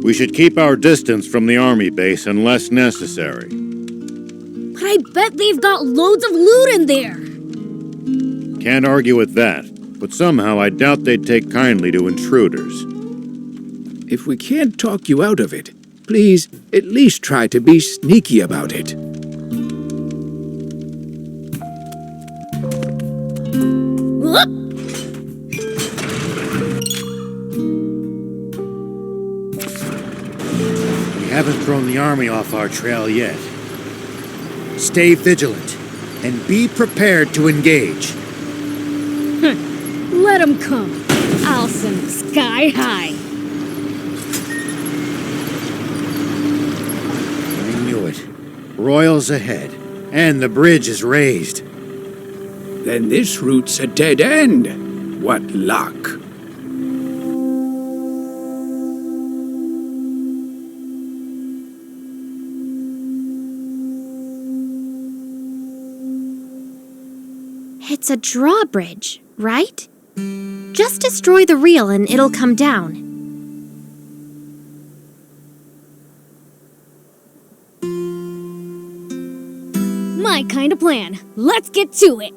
We should keep our distance from the army base unless necessary. But I bet they've got loads of loot in there. Can't argue with that, but somehow I doubt they'd take kindly to intruders. If we can't talk you out of it, please at least try to be sneaky about it. Whoop! We haven't thrown the army off our trail yet. Stay vigilant and be prepared to engage. Let them come. I'll send them sky high. I knew it. Royals ahead, and the bridge is raised. Then this route's a dead end. What luck. It's a drawbridge, right? Just destroy the reel and it'll come down. My kind of plan. Let's get to it.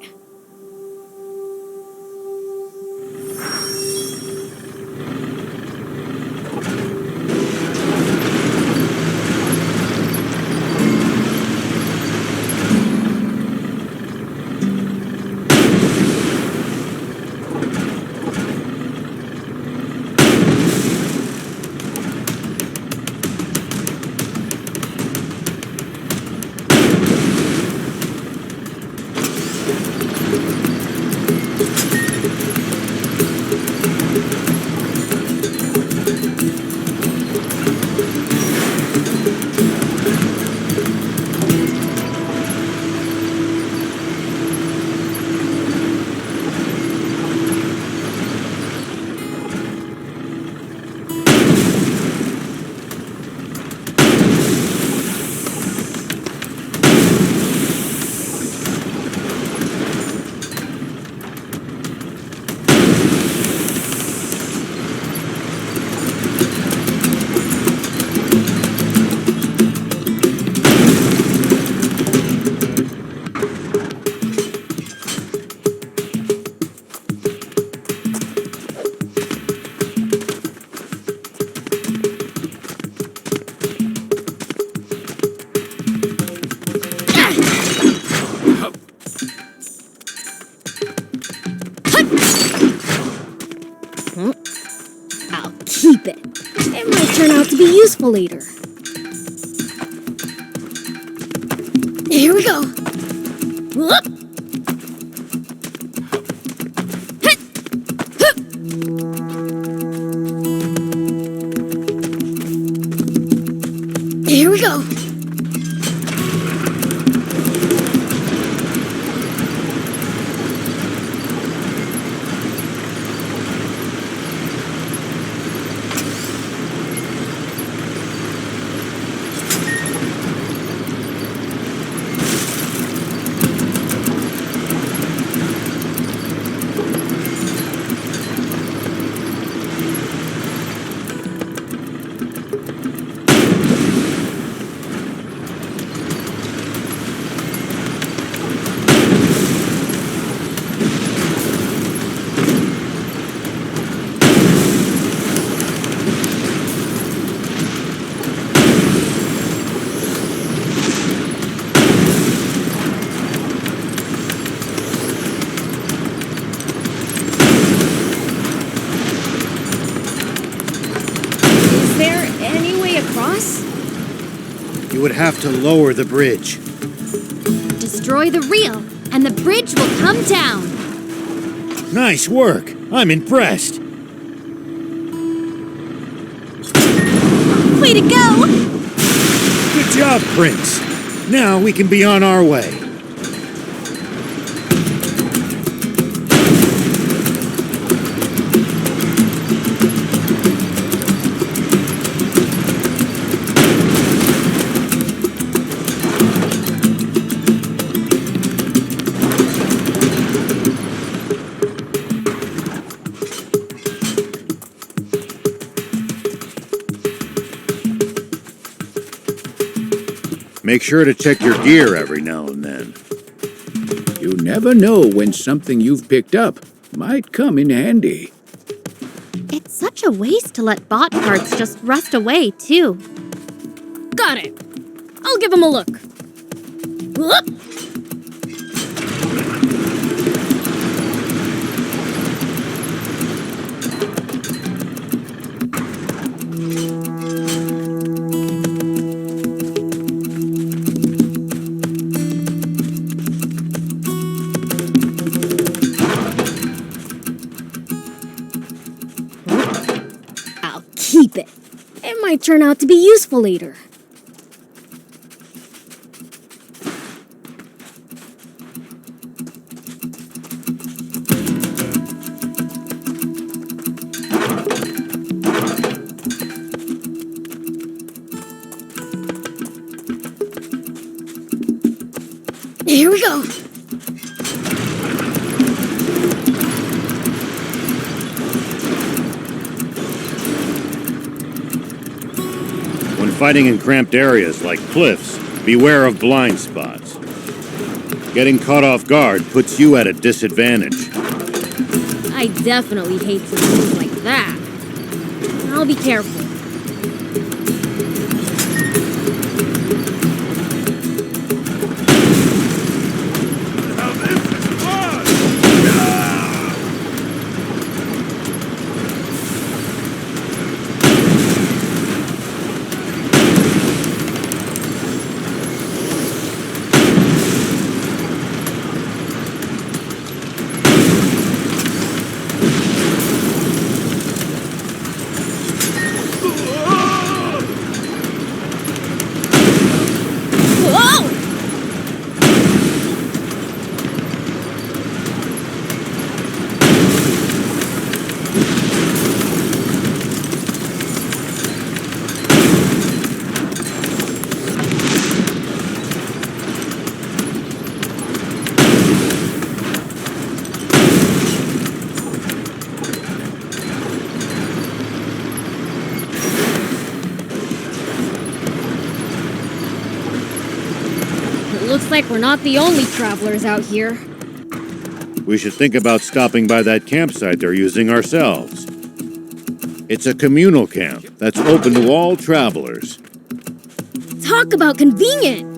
I'll keep it. It might turn out to be useful later. Here we go. Whoop. Here we go. You would have to lower the bridge. Destroy the reel, and the bridge will come down. Nice work. I'm impressed. Way to go! Good job, Prince. Now we can be on our way. Make sure to check your gear every now and then. You never know when something you've picked up might come in handy. It's such a waste to let bot parts just rust away, too. Got it. I'll give him a look. Whoop. I'll keep it. It might turn out to be useful later. Here we go. When fighting in cramped areas like cliffs, beware of blind spots. Getting caught off guard puts you at a disadvantage. I definitely hate some things like that. I'll be careful. Looks like we're not the only travelers out here. We should think about stopping by that campsite they're using ourselves. It's a communal camp that's open to all travelers. Talk about convenient!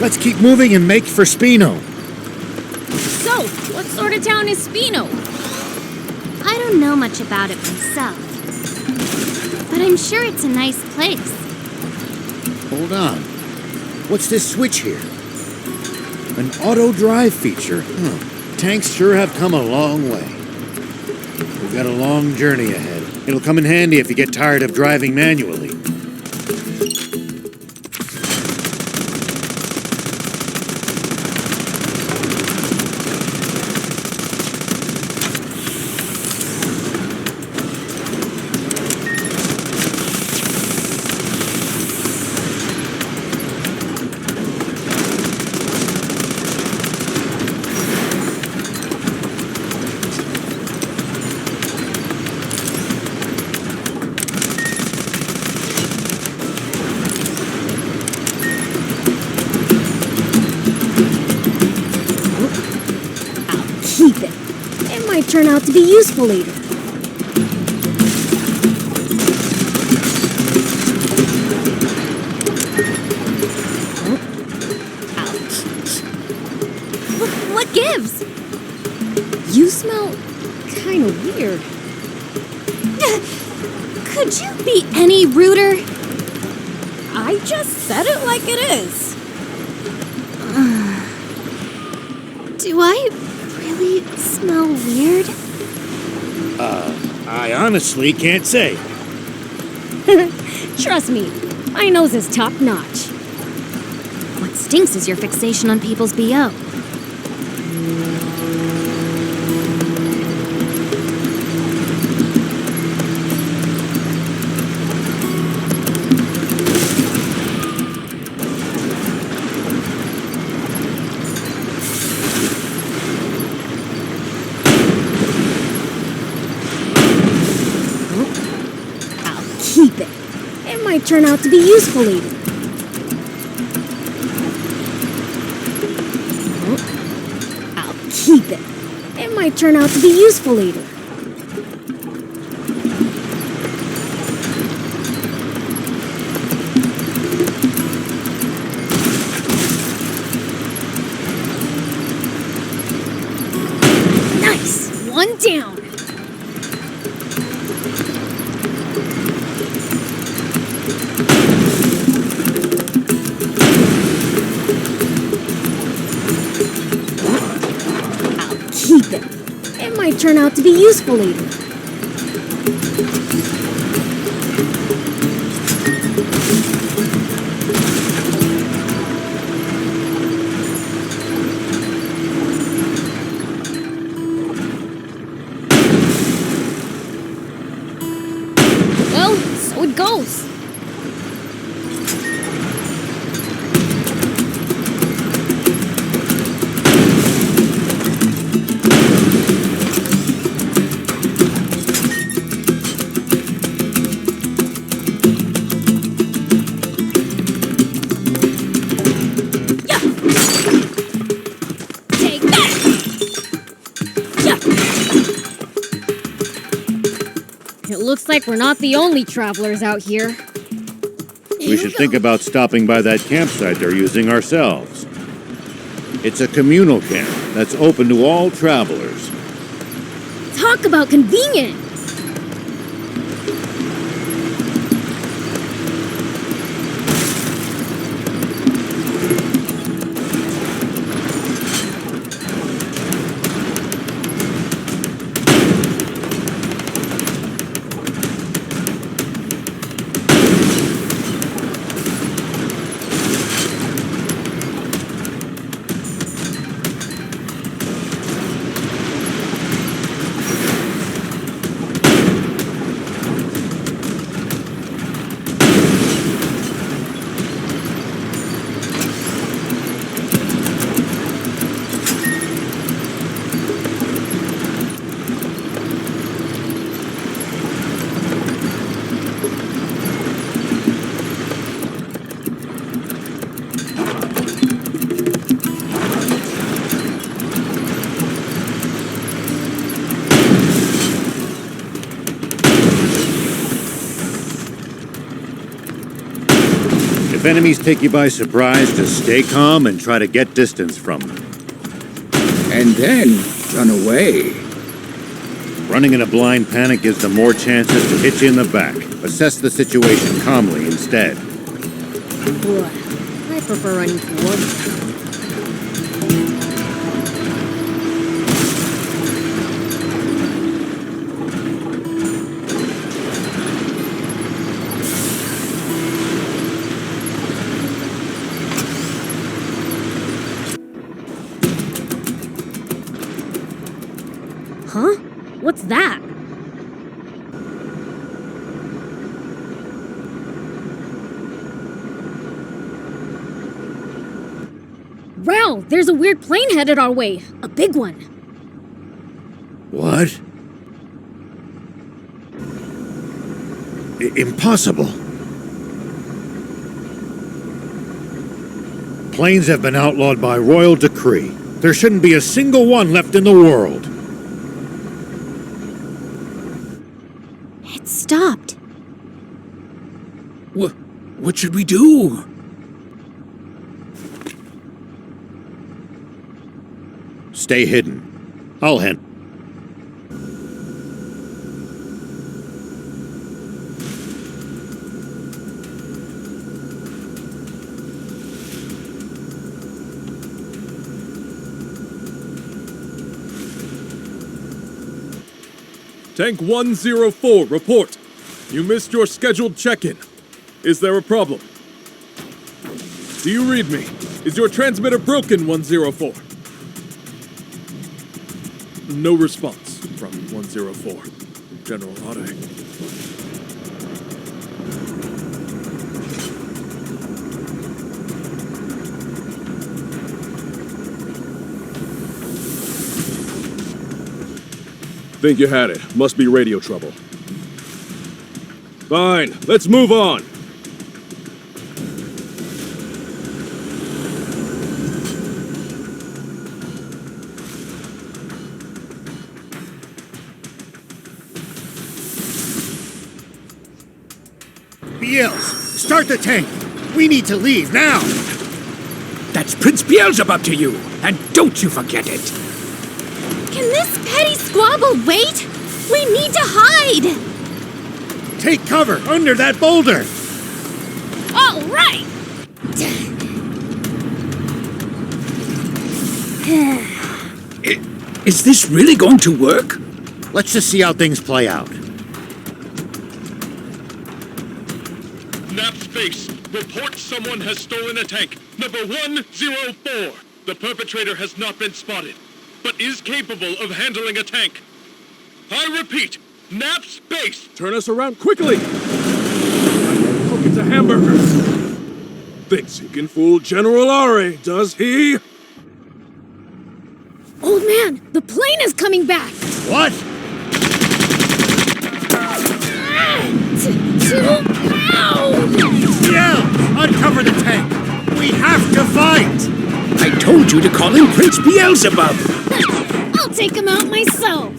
Let's keep moving and make for Spino. So, what sort of town is Spino? I don't know much about it myself, but I'm sure it's a nice place. Hold on. What's this switch here? An auto drive feature. Tanks sure have come a long way. We've got a long journey ahead. It'll come in handy if you get tired of driving manually. Keep it. It might turn out to be useful later. What gives? You smell kind of weird. Could you be any ruder? I just said it like it is. Do I really smell weird? I honestly can't say. Trust me, my nose is top notch. What stinks is your fixation on people's BO. Keep it. It might turn out to be useful later. I'll keep it. It might turn out to be useful later. Nice! One down. Keep it. It might turn out to be useful later. Well, so it goes. It looks like we're not the only travelers out here. We should think about stopping by that campsite they're using ourselves. It's a communal camp that's open to all travelers. Talk about convenient! If enemies take you by surprise, just stay calm and try to get distance from them. And then run away. Running in a blind panic gives them more chances to hit you in the back. Assess the situation calmly instead. I prefer running forward. Huh? What's that? Rao, there's a weird plane headed our way. A big one. What? Impossible. Planes have been outlawed by royal decree. There shouldn't be a single one left in the world. It stopped. What should we do? Stay hidden. I'll handle. Tank 104, report. You missed your scheduled check-in. Is there a problem? Do you read me? Is your transmitter broken, 104? No response from 104. General Ade. Think you had it. Must be radio trouble. Fine, let's move on. Beels, start the tank. We need to leave now. That's Prince Beelzebub to you, and don't you forget it. Can this petty squabble wait? We need to hide! Take cover under that boulder. All right! Is this really going to work? Let's just see how things play out. Nap Space, report someone has stolen a tank. Number 104. The perpetrator has not been spotted, but is capable of handling a tank. I repeat, Nap Space! Turn us around quickly! Hope it's a hamburger. Thinks he can fool General Ari, does he? Old man, the plane is coming back! What? Ow! Yeah! Uncover the tank! We have to fight! I told you to call him Prince Beelzebub. I'll take him out myself!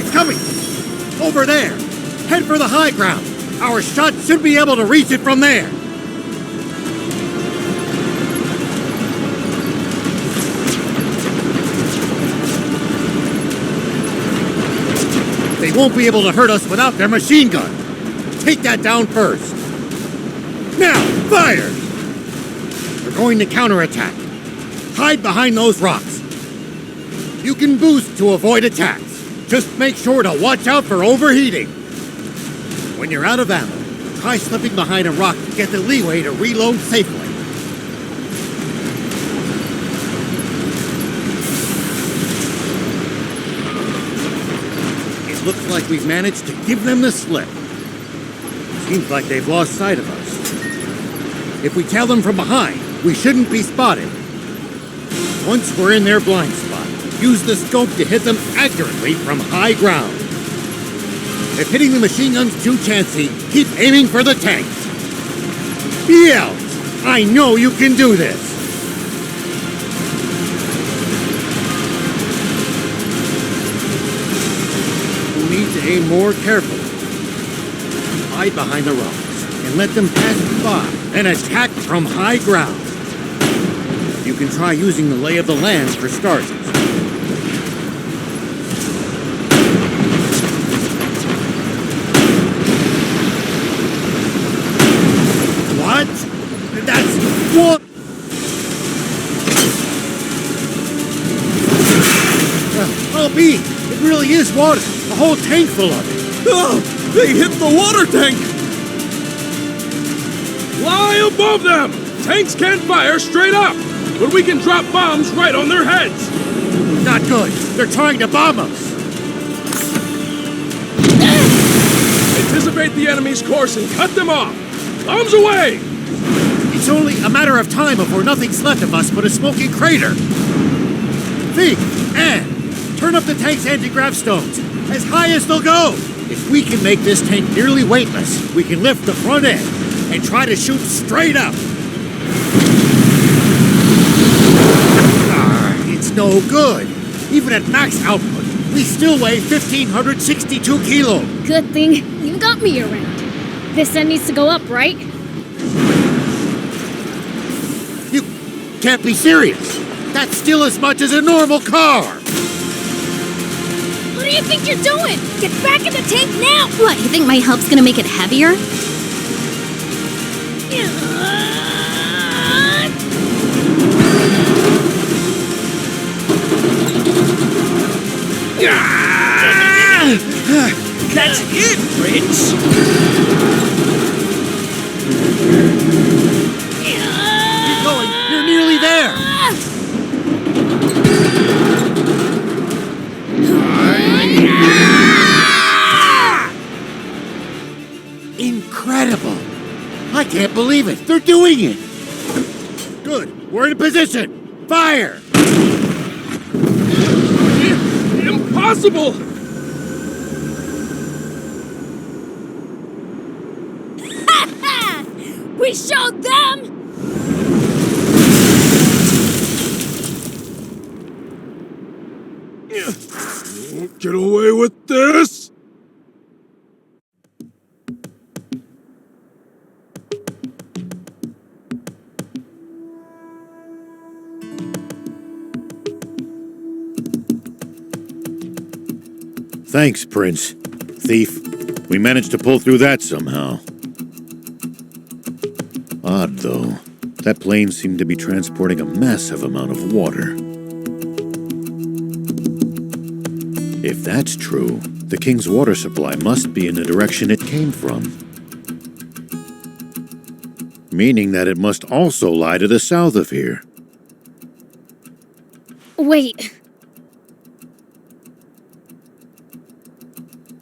It's coming! Over there! Head for the high ground! Our shot should be able to reach it from there! They won't be able to hurt us without their machine gun! Take that down first! Now, fire! We're going to counterattack. Hide behind those rocks. You can boost to avoid attacks. Just make sure to watch out for overheating. When you're out of ammo, try slipping behind a rock to get the leeway to reload safely. It looks like we've managed to give them the slip. Seems like they've lost sight of us. If we tail them from behind, we shouldn't be spotted. Once we're in their blind spot, use the scope to hit them accurately from high ground. If hitting the machine gun's too chancy, keep aiming for the tank. Beels, I know you can do this. You need to aim more carefully. Hide behind the rocks and let them pass you by, then attack from high ground. You can try using the lay of the land for starters. What? That's what? I'll be. It really is water. A whole tank full of it. Oh, they hit the water tank! Fly above them! Tanks can't fire straight up, but we can drop bombs right on their heads! Not good. They're trying to bomb us. Anticipate the enemy's course and cut them off! Bombs away! It's only a matter of time before nothing's left of us but a smoking crater. Think, and turn up the tank's anti-grav stones as high as they'll go. If we can make this tank nearly weightless, we can lift the front end and try to shoot straight up. It's no good. Even at max output, we still weigh 1,562 kilos. Good thing you got me around. This end needs to go up, right? You can't be serious. That's still as much as a normal car. What do you think you're doing? Get back in the tank now! What, you think my help's gonna make it heavier? bandits! Keep going. You're nearly there. Incredible. I can't believe it. They're doing it. Good. We're in position. Fire. Impossible! We showed them! Won't get away with this! Thanks, Prince. Thief. We managed to pull through that somehow. Odd, though. That plane seemed to be transporting a massive amount of water. If that's true, the king's water supply must be in the direction it came from. Meaning that it must also lie to the south of here. Wait.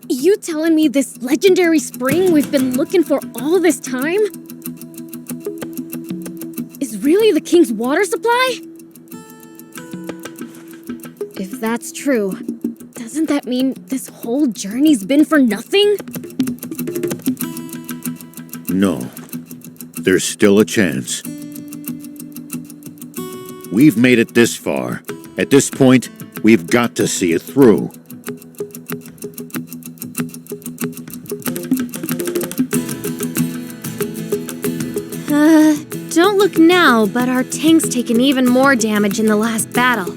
You telling me this legendary spring we've been looking for all this time is really the king's water supply? If that's true, doesn't that mean this whole journey's been for nothing? No. There's still a chance. We've made it this far. At this point, we've got to see it through. Don't look now, but our tank's taken even more damage in the last battle.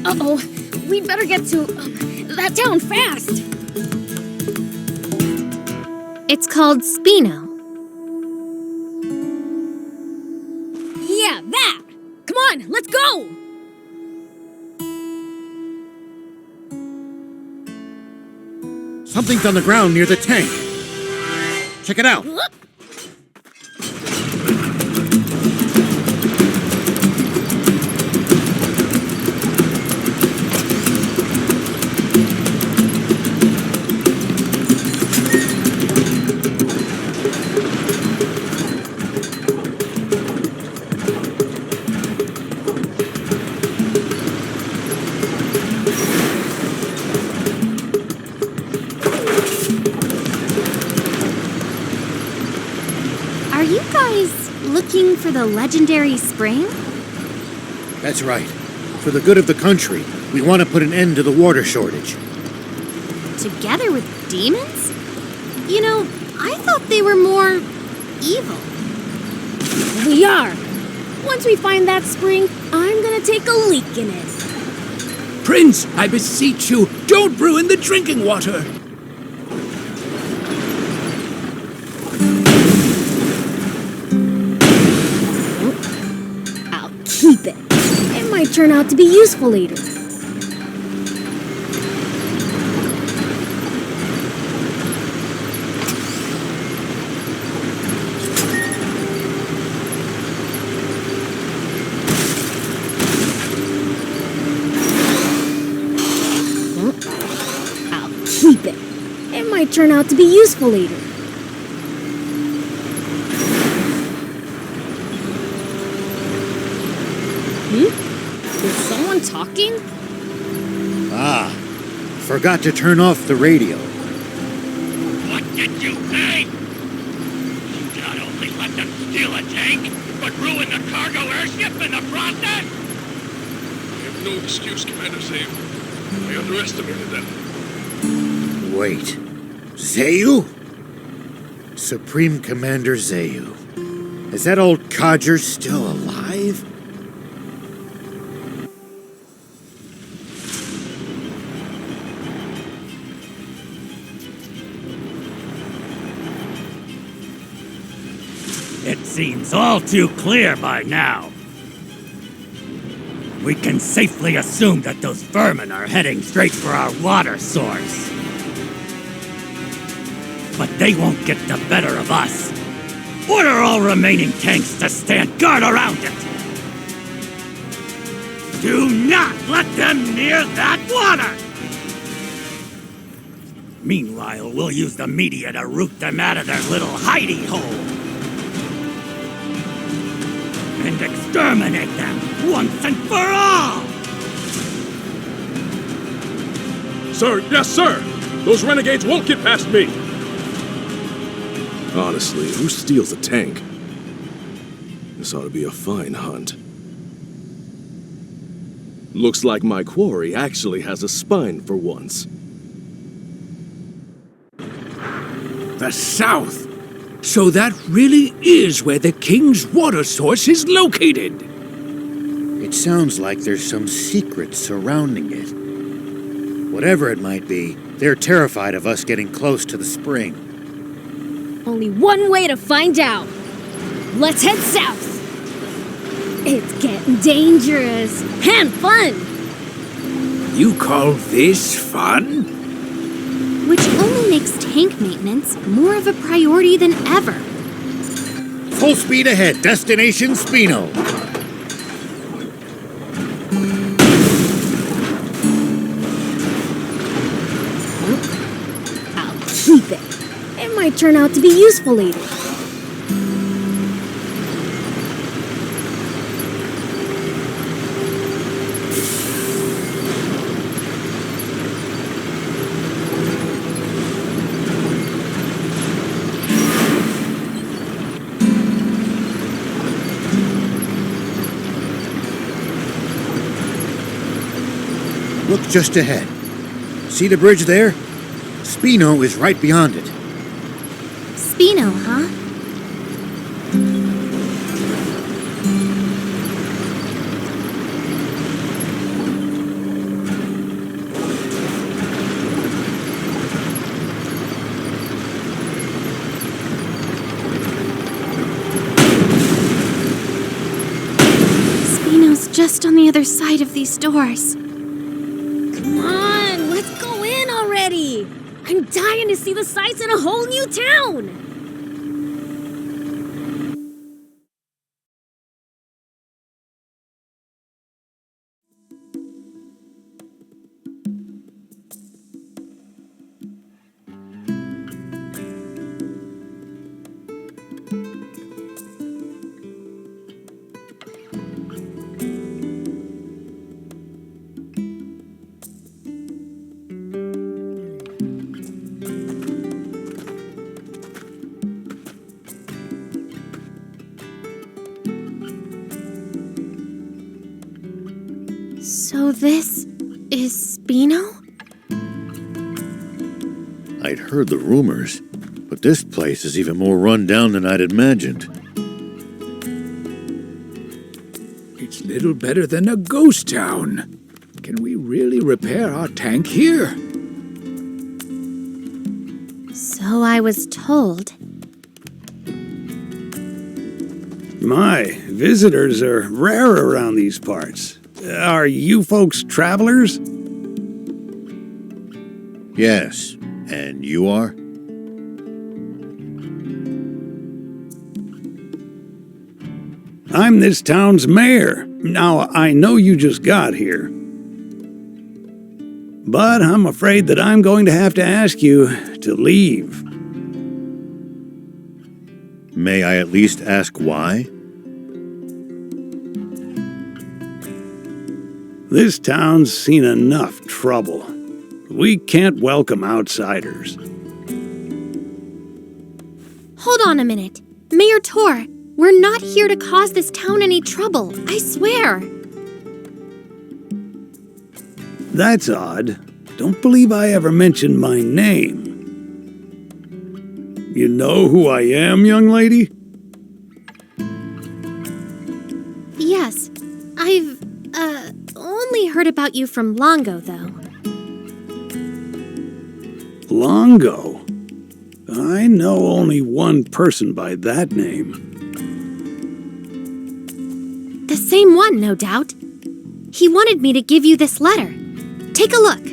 Uh-oh. We'd better get to that town fast. It's called Spino. Yeah, that! Come on, let's go! Something's on the ground near the tank. Check it out. Are you guys looking for the legendary spring? That's right. For the good of the country, we want to put an end to the water shortage. Together with demons? You know, I thought they were more evil. We are. Once we find that spring, I'm gonna take a leak in it. Prince, I beseech you, don't ruin the drinking water! I'll keep it. It might turn out to be useful later. I'll keep it. It might turn out to be useful later. Is someone talking? Ah, forgot to turn off the radio. What did you think? You not only let them steal a tank, but ruin the cargo airship in the process? I have no excuse, Commander Zayu. I underestimated them. Wait. Zayu? Supreme Commander Zayu. Is that old codger still alive? It seems all too clear by now. We can safely assume that those vermin are heading straight for our water source. but they won't get the better of us. Order all remaining tanks to stand guard around it. Do not let them near that water! Meanwhile, we'll use the media to root them out of their little hidey hole. And exterminate them once and for all! Sir, yes, sir! Those renegades won't get past me! Honestly, who steals a tank? This ought to be a fine hunt. Looks like my quarry actually has a spine for once. The south! So that really is where the king's water source is located! It sounds like there's some secret surrounding it. Whatever it might be, they're terrified of us getting close to the spring. Only one way to find out. Let's head south. It's getting dangerous and fun. You call this fun? Which only makes tank maintenance more of a priority than ever. Full speed ahead, destination Spino. I'll keep it. It might turn out to be useful later. Look just ahead. See the bridge there? Spino is right beyond it. Spino, huh? Spino's just on the other side of these doors. Come on, let's go in already. I'm dying to see the sights in a whole new town. So this is Spino? I'd heard the rumors, but this place is even more run down than I'd imagined. It's little better than a ghost town. Can we really repair our tank here? So I was told. My, visitors are rare around these parts. Are you folks travelers? Yes, and you are? I'm this town's mayor. Now, I know you just got here. But I'm afraid that I'm going to have to ask you to leave. May I at least ask why? This town's seen enough trouble. We can't welcome outsiders. Hold on a minute. Mayor Tor, we're not here to cause this town any trouble, I swear. That's odd. Don't believe I ever mentioned my name. You know who I am, young lady? Yes, I've, only heard about you from Longo, though. Longo? I know only one person by that name. The same one, no doubt. He wanted me to give you this letter. Take a look.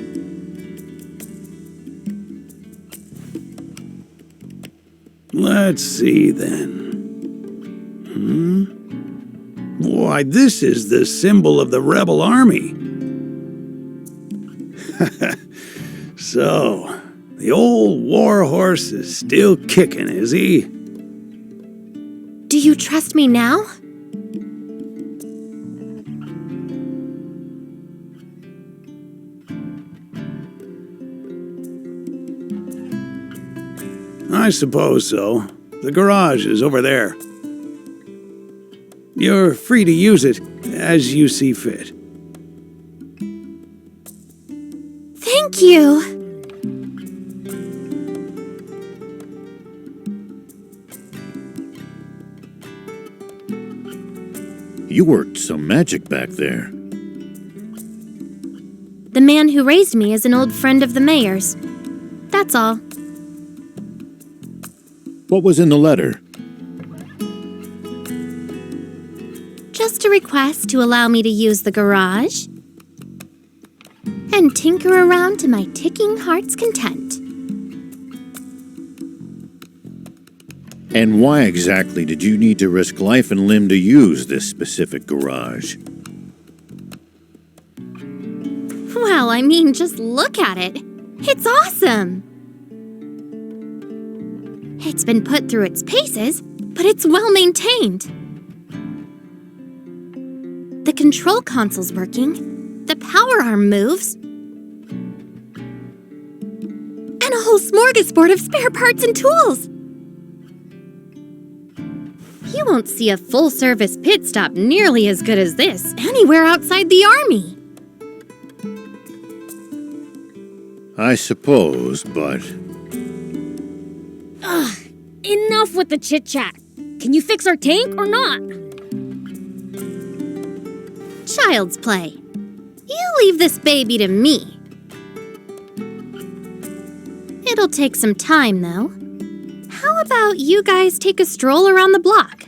Let's see then. Why, this is the symbol of the rebel army. So, the old war horse is still kicking, is he? Do you trust me now? I suppose so. The garage is over there. You're free to use it as you see fit. Thank you. You worked some magic back there. The man who raised me is an old friend of the mayor's. That's all. What was in the letter? Just a request to allow me to use the garage and tinker around to my ticking heart's content. And why exactly did you need to risk life and limb to use this specific garage? Well, I mean, just look at it. It's awesome. It's been put through its paces, but it's well maintained. The control console's working, the power arm moves, and a whole smorgasbord of spare parts and tools. You won't see a full-service pit stop nearly as good as this anywhere outside the army. I suppose, but... Ugh, enough with the chit-chat. Can you fix our tank or not? Child's play. You leave this baby to me. It'll take some time, though. How about you guys take a stroll around the block?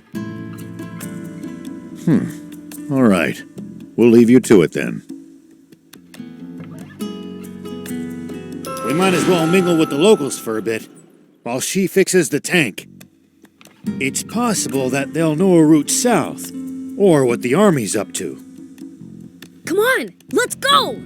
All right. We'll leave you to it then. We might as well mingle with the locals for a bit, while she fixes the tank. It's possible that they'll know a route south, or what the army's up to. Come on, let's go!